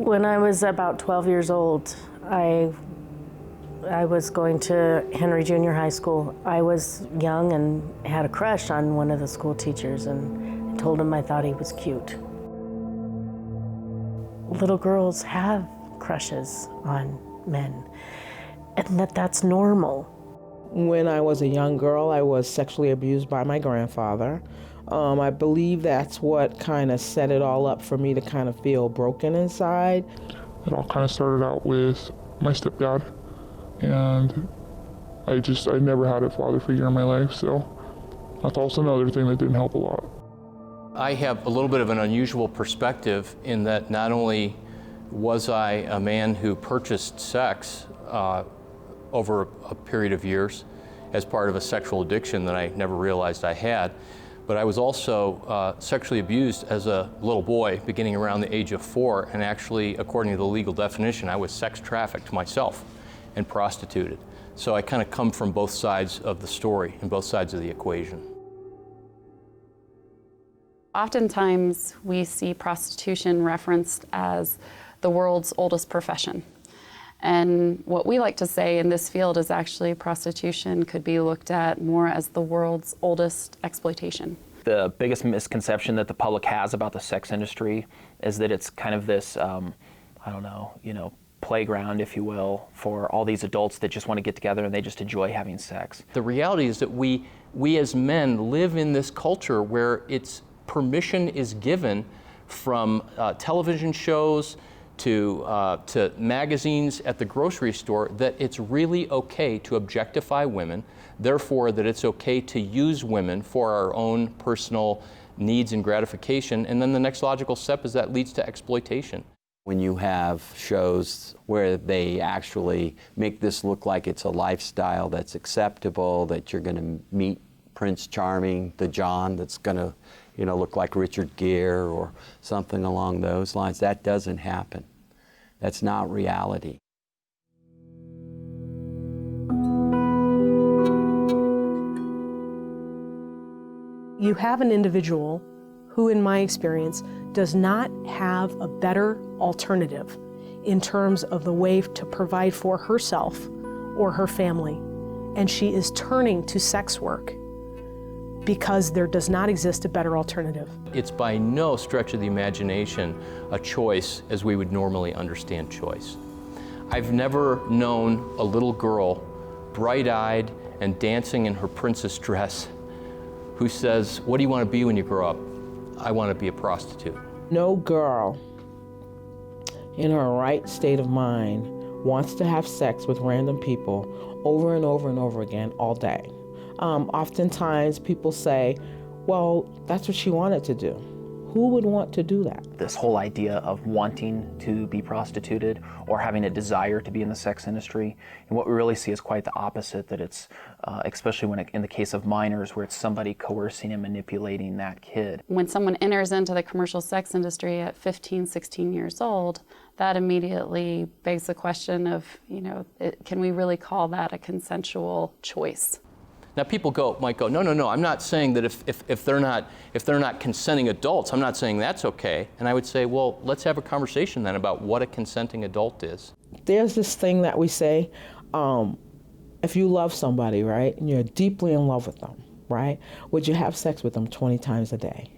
When I was about 12 years old, I was going to Henry Junior High School. I was young and had a crush on one of the school teachers and told him I thought he was cute. Little girls have crushes on men, and that's normal. When I was a young girl, I was sexually abused by my grandfather. I believe that's what kind of set it all up for me to kind of feel broken inside. It all kind of started out with my stepdad, and I never had a father figure in my life, so that's also another thing that didn't help a lot. I have a little bit of an unusual perspective in that not only was I a man who purchased sex over a period of years as part of a sexual addiction that I never realized I had, but I was also sexually abused as a little boy beginning around the age of 4, and actually, according to the legal definition, I was sex trafficked myself and prostituted. So I kind of come from both sides of the story and both sides of the equation. Oftentimes we see prostitution referenced as the world's oldest profession. And what we like to say in this field is actually prostitution could be looked at more as the world's oldest exploitation. The biggest misconception that the public has about the sex industry is that it's kind of this, playground, if you will, for all these adults that just want to get together and they just enjoy having sex. The reality is that we as men live in this culture where permission is given from television shows to magazines at the grocery store that it's really okay to objectify women, therefore that it's okay to use women for our own personal needs and gratification, and then the next logical step is that leads to exploitation. When you have shows where they actually make this look like it's a lifestyle that's acceptable, that you're going to meet Prince Charming, the John that's going to look like Richard Gere or something along those lines. That doesn't happen. That's not reality. You have an individual who, in my experience, does not have a better alternative in terms of the way to provide for herself or her family, and she is turning to sex work because there does not exist a better alternative. It's by no stretch of the imagination a choice as we would normally understand choice. I've never known a little girl, bright-eyed and dancing in her princess dress, who says, "What do you want to be when you grow up?" "I want to be a prostitute." No girl in her right state of mind wants to have sex with random people over and over and over again all day. Oftentimes people say, well, that's what she wanted to do. Who would want to do that? This whole idea of wanting to be prostituted or having a desire to be in the sex industry, and what we really see is quite the opposite, that it's, especially in the case of minors, where it's somebody coercing and manipulating that kid. When someone enters into the commercial sex industry at 15, 16 years old, that immediately begs the question of, can we really call that a consensual choice? Now people might go, no, I'm not saying that if they're not consenting adults, I'm not saying that's okay. And I would say, well, let's have a conversation then about what a consenting adult is. There's this thing that we say, if you love somebody, right, and you're deeply in love with them, right, would you have sex with them 20 times a day?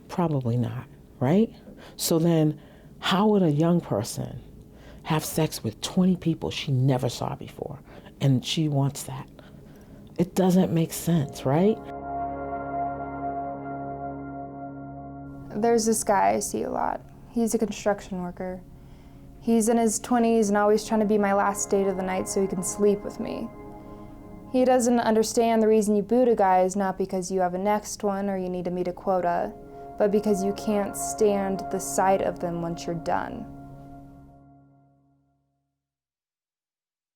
Probably not, right? So then how would a young person have sex with 20 people she never saw before, and she wants that? It doesn't make sense, right? There's this guy I see a lot. He's a construction worker. He's in his 20s and always trying to be my last date of the night so he can sleep with me. He doesn't understand the reason you boot a guy is not because you have a next one or you need to meet a quota, but because you can't stand the sight of them once you're done.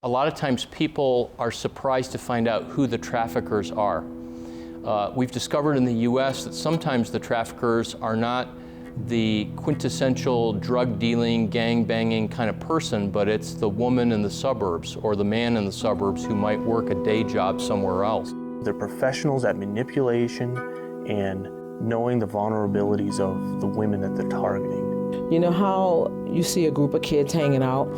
A lot of times people are surprised to find out who the traffickers are. We've discovered in the US that sometimes the traffickers are not the quintessential drug-dealing, gang-banging kind of person, but it's the woman in the suburbs or the man in the suburbs who might work a day job somewhere else. They're professionals at manipulation and knowing the vulnerabilities of the women that they're targeting. You know how you see a group of kids hanging out?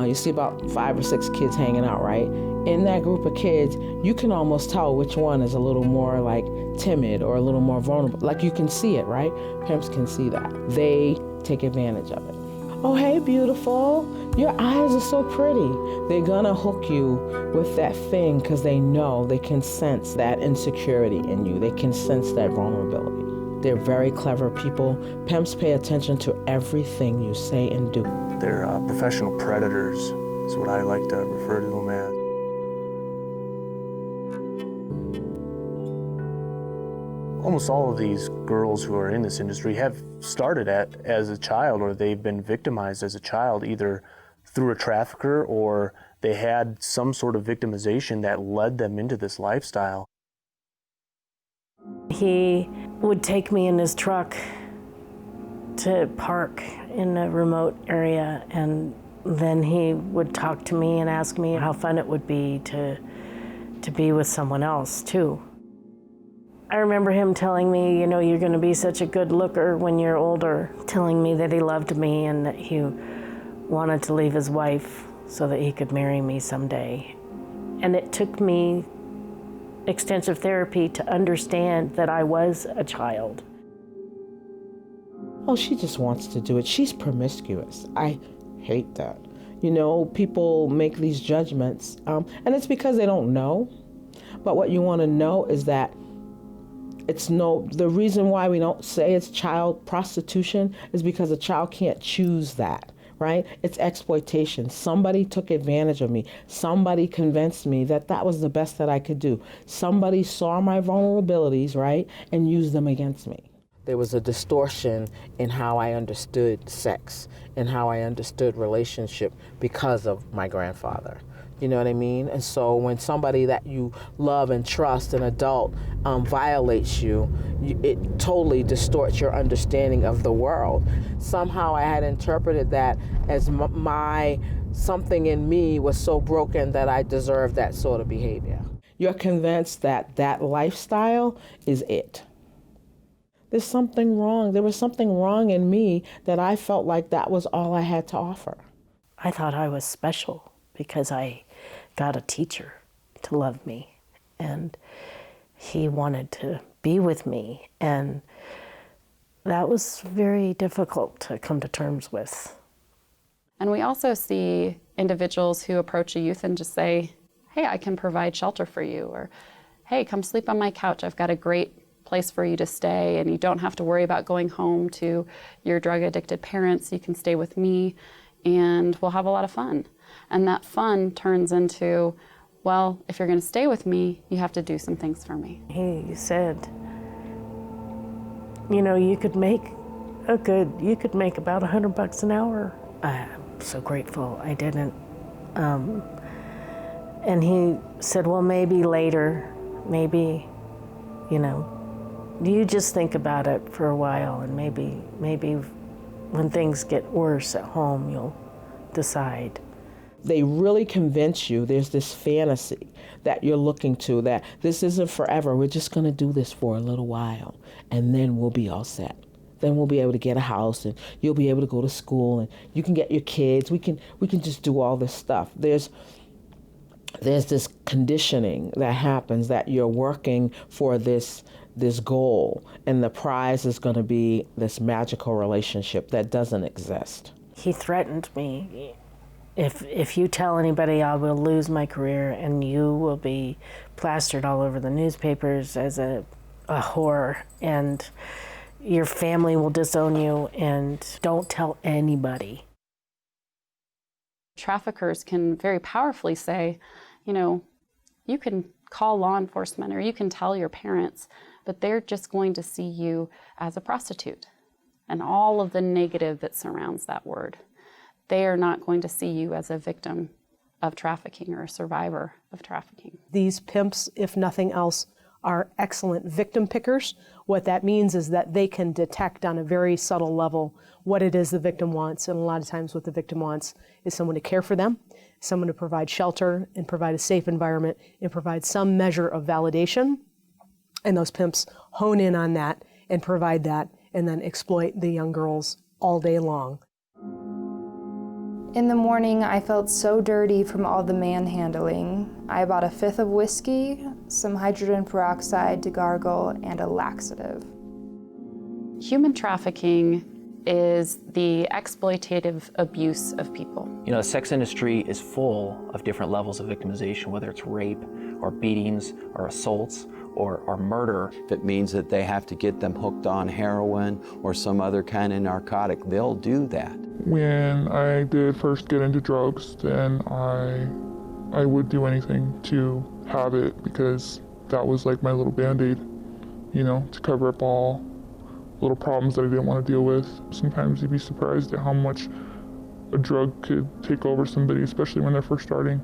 You see about 5 or 6 kids hanging out, right? In that group of kids, you can almost tell which one is a little more like timid or a little more vulnerable. Like you can see it, right? Pimps can see that. They take advantage of it. Oh, hey, beautiful. Your eyes are so pretty. They're gonna hook you with that thing because they know, they can sense that insecurity in you. They can sense that vulnerability. They're very clever people. Pimps pay attention to everything you say and do. They're professional predators, is what I like to refer to them as. Almost all of these girls who are in this industry have started as a child, or they've been victimized as a child, either through a trafficker or they had some sort of victimization that led them into this lifestyle. He would take me in his truck to park in a remote area, and then he would talk to me and ask me how fun it would be to be with someone else too. I remember him telling me, you know, you're going to be such a good looker when you're older, telling me that he loved me and that he wanted to leave his wife so that he could marry me someday. And it took me extensive therapy to understand that I was a child. Oh, she just wants to do it. She's promiscuous. I hate that. You know, people make these judgments, and it's because they don't know. But what you want to know is that the reason why we don't say it's child prostitution is because a child can't choose that, right? It's exploitation. Somebody took advantage of me. Somebody convinced me that that was the best that I could do. Somebody saw my vulnerabilities, right, and used them against me. There was a distortion in how I understood sex and how I understood relationship because of my grandfather. You know what I mean? And so when somebody that you love and trust, an adult, violates you, it totally distorts your understanding of the world. Somehow I had interpreted that as something in me was so broken that I deserved that sort of behavior. You're convinced that that lifestyle is it. There's something wrong. There was something wrong in me that I felt like that was all I had to offer. I thought I was special because I got a teacher to love me, and he wanted to be with me, and that was very difficult to come to terms with. And we also see individuals who approach a youth and just say, hey, I can provide shelter for you, or hey, come sleep on my couch. I've got a great place for you to stay, and you don't have to worry about going home to your drug-addicted parents. You can stay with me, and we'll have a lot of fun. And that fun turns into, well, if you're going to stay with me, you have to do some things for me. He said, you know, you could make about $100 an hour. I'm so grateful I didn't. And he said, well, maybe later, maybe, you know, you just think about it for a while, and maybe when things get worse at home, you'll decide. They really convince you there's this fantasy that you're looking to, that this isn't forever. We're just going to do this for a little while, and then we'll be all set. Then we'll be able to get a house, and you'll be able to go to school, and you can get your kids. We can just do all this stuff. There's this conditioning that happens that you're working for this goal, and the prize is going to be this magical relationship that doesn't exist. He threatened me. If you tell anybody, I will lose my career, and you will be plastered all over the newspapers as a whore, and your family will disown you, and don't tell anybody. Traffickers can very powerfully say, you know, you can call law enforcement or you can tell your parents, but they're just going to see you as a prostitute and all of the negative that surrounds that word. They are not going to see you as a victim of trafficking or a survivor of trafficking. These pimps, if nothing else, are excellent victim pickers. What that means is that they can detect on a very subtle level what it is the victim wants, and a lot of times what the victim wants is someone to care for them, someone to provide shelter and provide a safe environment and provide some measure of validation. And those pimps hone in on that and provide that and then exploit the young girls all day long. In the morning, I felt so dirty from all the manhandling. I bought a 5th of whiskey, some hydrogen peroxide to gargle, and a laxative. Human trafficking is the exploitative abuse of people. You know, the sex industry is full of different levels of victimization, whether it's rape or beatings or assaults or murder. If it means that they have to get them hooked on heroin or some other kind of narcotic, they'll do that. When I did first get into drugs, then I would do anything to have it, because that was like my little Band-Aid, you know, to cover up all little problems that I didn't want to deal with. Sometimes you'd be surprised at how much a drug could take over somebody, especially when they're first starting.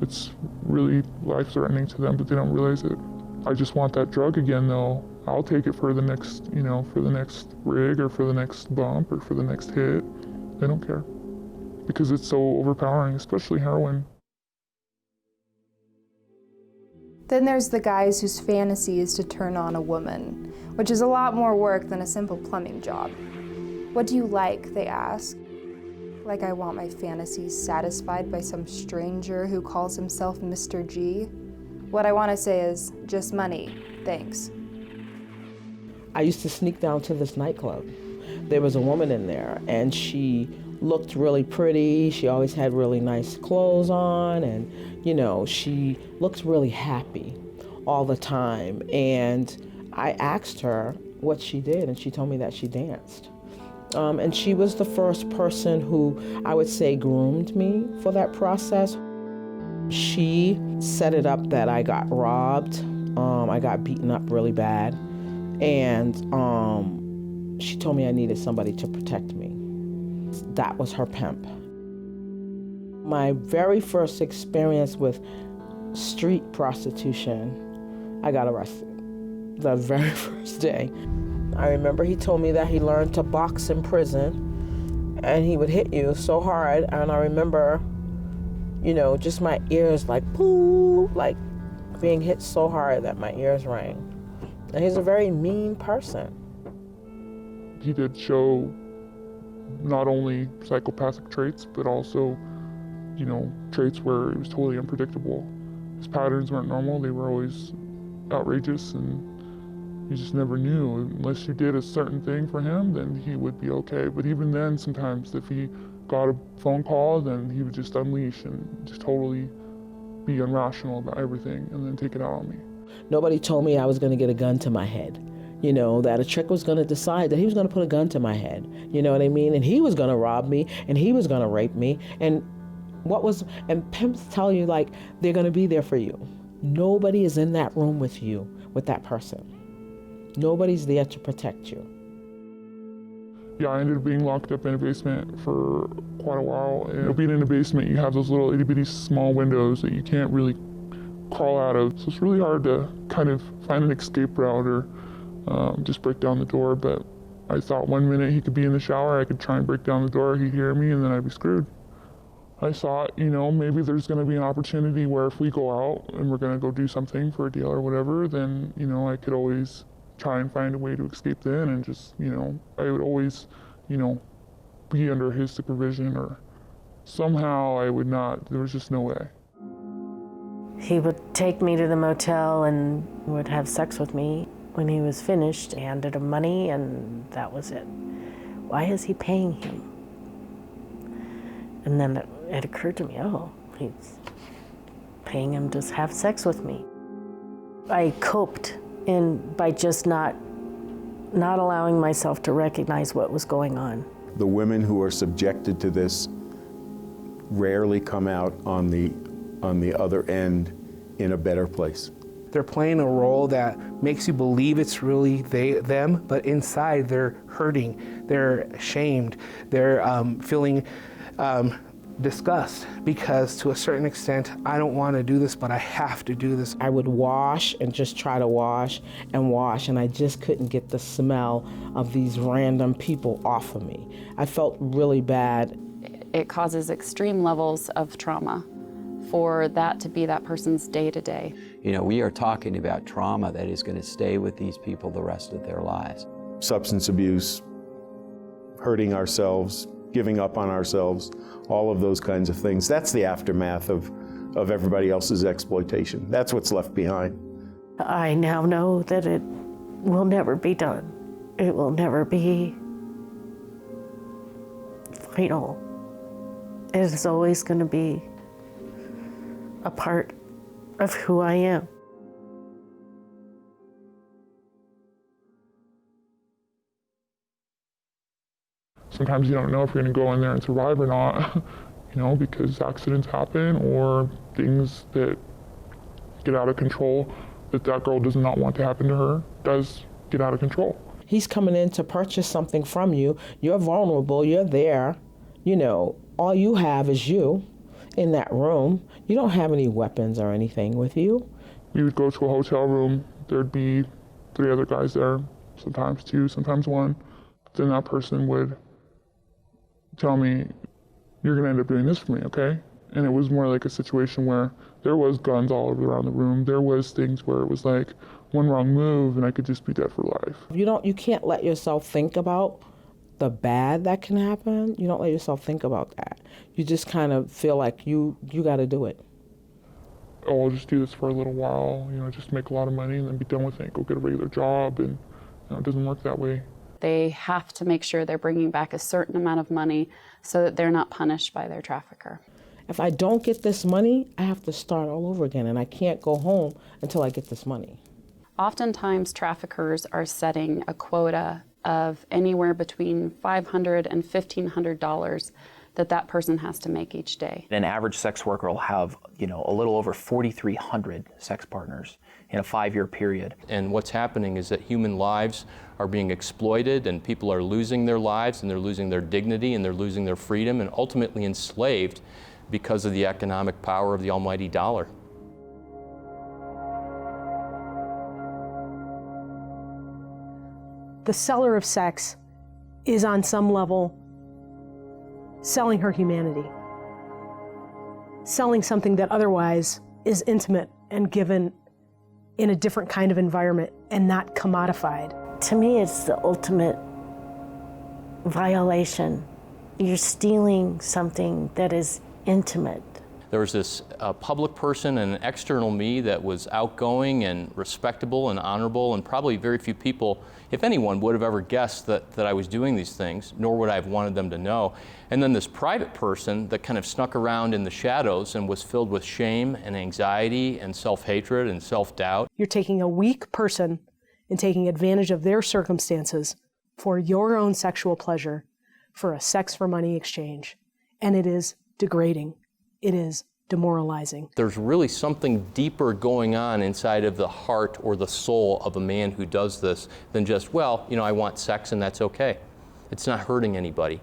It's really life-threatening to them, but they don't realize it. I just want that drug again, though. I'll take it for the next, you know, for the next rig or for the next bump or for the next hit. I don't care, because it's so overpowering, especially heroin. Then there's the guys whose fantasy is to turn on a woman, which is a lot more work than a simple plumbing job. What do you like, they ask. Like I want my fantasies satisfied by some stranger who calls himself Mr. G. What I want to say is, just money, thanks. I used to sneak down to this nightclub. There was a woman in there, and she looked really pretty. She always had really nice clothes on, and, you know, she looked really happy all the time. And I asked her what she did, and she told me that she danced. And she was the first person who, I would say, groomed me for that process. She set it up that I got robbed. I got beaten up really bad. And she told me I needed somebody to protect me. That was her pimp. My very first experience with street prostitution, I got arrested the very first day. I remember he told me that he learned to box in prison, and he would hit you so hard. And I remember, you know, just my ears like, pooh, like being hit so hard that my ears rang. And he's a very mean person. He did show not only psychopathic traits, but also, you know, traits where it was totally unpredictable. His patterns weren't normal, they were always outrageous, and you just never knew. Unless you did a certain thing for him, then he would be okay. But even then, sometimes if he got a phone call, then he would just unleash and just totally be irrational about everything and then take it out on me. Nobody told me I was going to get a gun to my head. You know, that a trick was going to decide that he was going to put a gun to my head. You know what I mean? And he was going to rob me, and he was going to rape me. And pimps tell you, like, they're going to be there for you. Nobody is in that room with you, with that person. Nobody's there to protect you. Yeah, I ended up being locked up in a basement for quite a while. And being in a basement, you have those little itty-bitty small windows that you can't really crawl out of. So it's really hard to kind of find an escape route or just break down the door. But I thought one minute he could be in the shower, I could try and break down the door, he'd hear me, and then I'd be screwed. I thought, you know, maybe there's going to be an opportunity where if we go out and we're going to go do something for a deal or whatever, then, you know, I could always try and find a way to escape then, and just, you know, I would always, you know, be under his supervision, or somehow I would not, there was just no way. He would take me to the motel and would have sex with me. When he was finished, handed him money, and that was it. Why is he paying him? And then it occurred to me, oh, he's paying him to have sex with me. I coped by just not allowing myself to recognize what was going on. The women who are subjected to this rarely come out on the other end in a better place. They're playing a role that makes you believe it's really them, but inside they're hurting, they're ashamed, they're feeling disgust, because to a certain extent, I don't want to do this, but I have to do this. I would wash and just try to wash, and I just couldn't get the smell of these random people off of me. I felt really bad. It causes extreme levels of trauma for that to be that person's day-to-day. You know, we are talking about trauma that is going to stay with these people the rest of their lives. Substance abuse, hurting ourselves, giving up on ourselves, all of those kinds of things. That's the aftermath of everybody else's exploitation. That's what's left behind. I now know that it will never be done. It will never be final. It is always going to be a part of who I am. Sometimes you don't know if you're going to go in there and survive or not, because accidents happen or things that get out of control that girl does not want to happen to her does get out of control. He's coming in to purchase something from you. You're vulnerable. You're there. All you have is you in that room. You don't have any weapons or anything with you. We would go to a hotel room. There'd be 3 other guys there, sometimes 2, sometimes 1. Then that person would tell me, you're going to end up doing this for me, okay? And it was more like a situation where there was guns all around the room. There was things where it was like one wrong move and I could just be dead for life. You can't let yourself think about the bad that can happen. You don't let yourself think about that. You just kind of feel like you got to do it. Oh, I'll just do this for a little while, just make a lot of money and then be done with it, go get a regular job, and it doesn't work that way. They have to make sure they're bringing back a certain amount of money so that they're not punished by their trafficker. If I don't get this money, I have to start all over again, and I can't go home until I get this money. Oftentimes, traffickers are setting a quota of anywhere between $500 and $1,500 that person has to make each day. An average sex worker will have, a little over 4,300 sex partners in a 5-year period. And what's happening is that human lives are being exploited and people are losing their lives and they're losing their dignity and they're losing their freedom and ultimately enslaved because of the economic power of the almighty dollar. The seller of sex is on some level selling her humanity, selling something that otherwise is intimate and given in a different kind of environment and not commodified. To me, it's the ultimate violation. You're stealing something that is intimate. There was this public person and an external me that was outgoing and respectable and honorable, and probably very few people, if anyone, would have ever guessed that I was doing these things, nor would I have wanted them to know. And then this private person that kind of snuck around in the shadows and was filled with shame and anxiety and self-hatred and self-doubt. You're taking a weak person and taking advantage of their circumstances for your own sexual pleasure for a sex for money exchange. And it is degrading. It is demoralizing. There's really something deeper going on inside of the heart or the soul of a man who does this than just, I want sex and that's okay. It's not hurting anybody.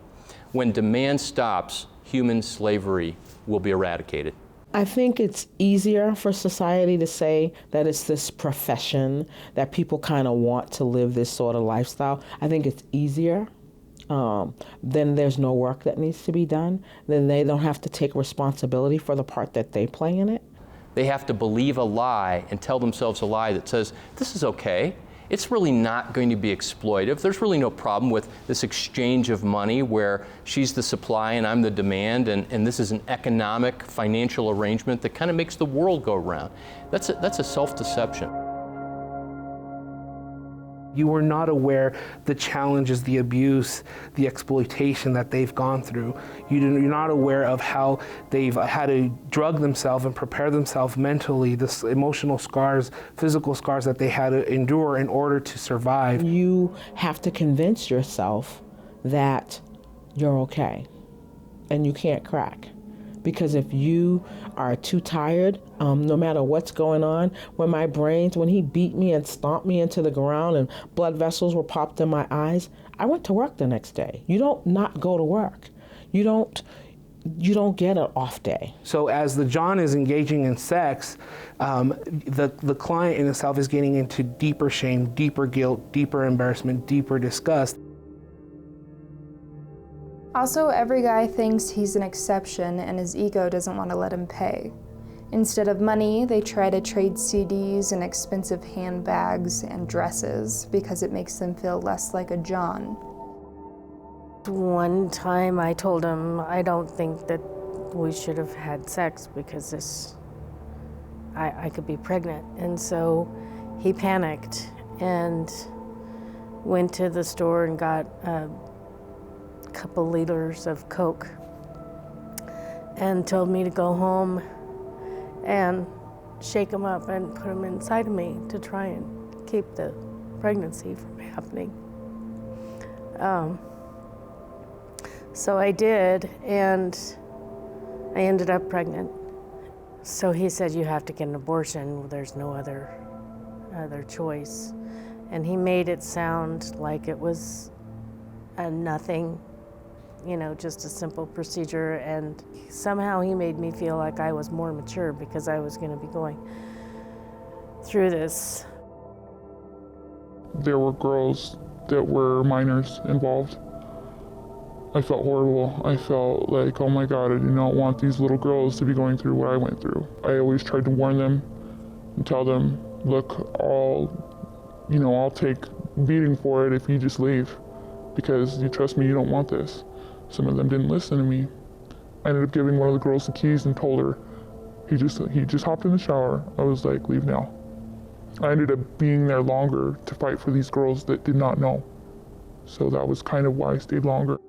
When demand stops, human slavery will be eradicated. I think it's easier for society to say that it's this profession, that people kind of want to live this sort of lifestyle. I think it's easier. Then there's no work that needs to be done. Then they don't have to take responsibility for the part that they play in it. They have to believe a lie and tell themselves a lie that says, this is okay. It's really not going to be exploitive. There's really no problem with this exchange of money where she's the supply and I'm the demand, and this is an economic, financial arrangement that kind of makes the world go round. That's a self-deception. You were not aware the challenges, the abuse, the exploitation that they've gone through. You're not aware of how they've had to drug themselves and prepare themselves mentally, the emotional scars, physical scars that they had to endure in order to survive. You have to convince yourself that you're okay and you can't crack. Because if you are too tired, no matter what's going on, when he beat me and stomped me into the ground and blood vessels were popped in my eyes, I went to work the next day. You don't not go to work. You don't get an off day. So as the John is engaging in sex, the client in itself is getting into deeper shame, deeper guilt, deeper embarrassment, deeper disgust. Also, every guy thinks he's an exception and his ego doesn't want to let him pay. Instead of money, they try to trade CDs and expensive handbags and dresses because it makes them feel less like a John. One time I told him I don't think that we should have had sex because I could be pregnant. And so he panicked and went to the store and got a couple liters of Coke and told me to go home and shake him up and put him inside of me to try and keep the pregnancy from happening. So I did, and I ended up pregnant. So he said, you have to get an abortion. There's no other choice. And he made it sound like it was a nothing, you know, just a simple procedure. And somehow he made me feel like I was more mature because I was going to be going through this. There were girls that were minors involved. I felt horrible. I felt like, oh my God, I do not want these little girls to be going through what I went through. I always tried to warn them and tell them, look, I'll take beating for it if you just leave, because you trust me, you don't want this. Some of them didn't listen to me. I ended up giving one of the girls the keys and told her. He just hopped in the shower. I was like, leave now. I ended up being there longer to fight for these girls that did not know. So that was kind of why I stayed longer.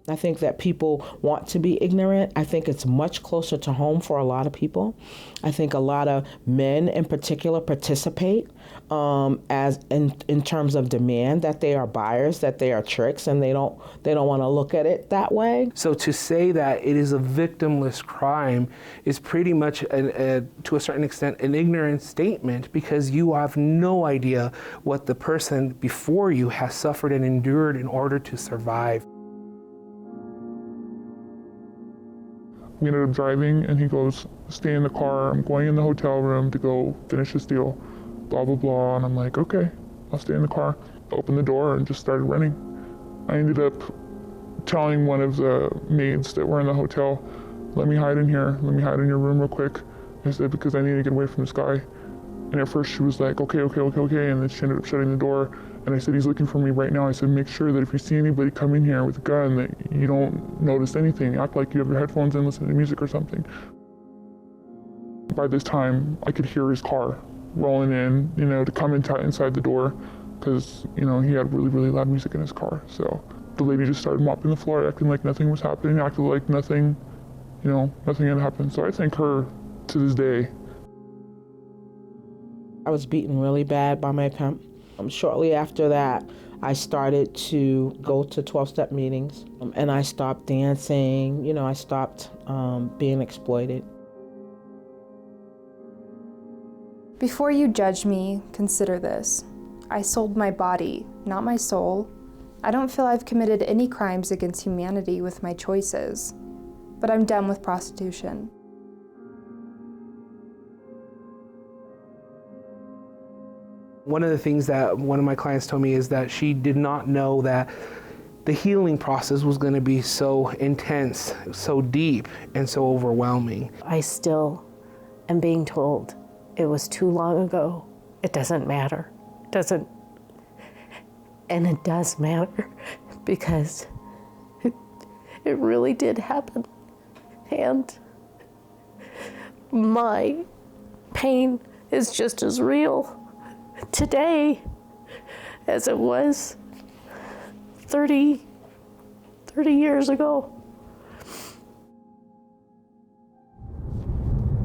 I think that people want to be ignorant. I think it's much closer to home for a lot of people. I think a lot of men in particular participate as in terms of demand, that they are buyers, that they are tricks, and they don't want to look at it that way. So to say that it is a victimless crime is pretty much, to a certain extent, an ignorant statement, because you have no idea what the person before you has suffered and endured in order to survive. We ended up driving, and he goes, stay in the car. I'm going in the hotel room to go finish this deal, blah, blah, blah. And I'm like, okay, I'll stay in the car. Opened the door and just started running. I ended up telling one of the maids that were in the hotel, let me hide in here. Let me hide in your room real quick. I said, because I need to get away from this guy. And at first she was like, okay. And then she ended up shutting the door. And I said, he's looking for me right now. I said, make sure that if you see anybody come in here with a gun, that you don't notice anything. Act like you have your headphones in, listen to music or something. By this time, I could hear his car rolling in, to come inside the door, because, he had really, really loud music in his car. So the lady just started mopping the floor, acting like nothing was happening, acting like nothing had happened. So I thank her to this day. I was beaten really bad by my pimp. Shortly after that, I started to go to 12-step meetings, and I stopped dancing. I stopped being exploited. Before you judge me, consider this. I sold my body, not my soul. I don't feel I've committed any crimes against humanity with my choices, but I'm done with prostitution. One of the things that one of my clients told me is that she did not know that the healing process was going to be so intense, so deep, and so overwhelming. I still am being told it was too long ago. It doesn't matter. And it does matter, because it really did happen. And my pain is just as real today as it was 30 years ago.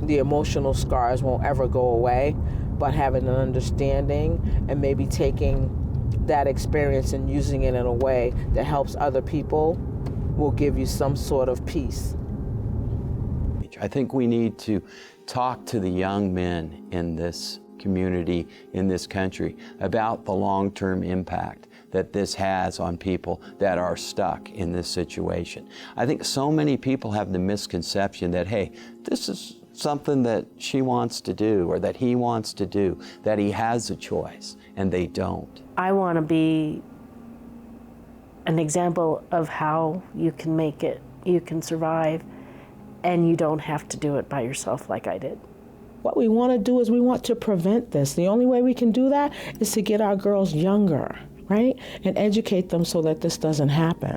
The emotional scars won't ever go away, but having an understanding and maybe taking that experience and using it in a way that helps other people will give you some sort of peace. I think we need to talk to the young men in this community, in this country, about the long-term impact that this has on people that are stuck in this situation. I think so many people have the misconception that, hey, this is something that she wants to do or that he wants to do, that he has a choice, and they don't. I want to be an example of how you can make it, you can survive, and you don't have to do it by yourself like I did. What we want to do is we want to prevent this. The only way we can do that is to get our girls younger. right? And educate them so that this doesn't happen.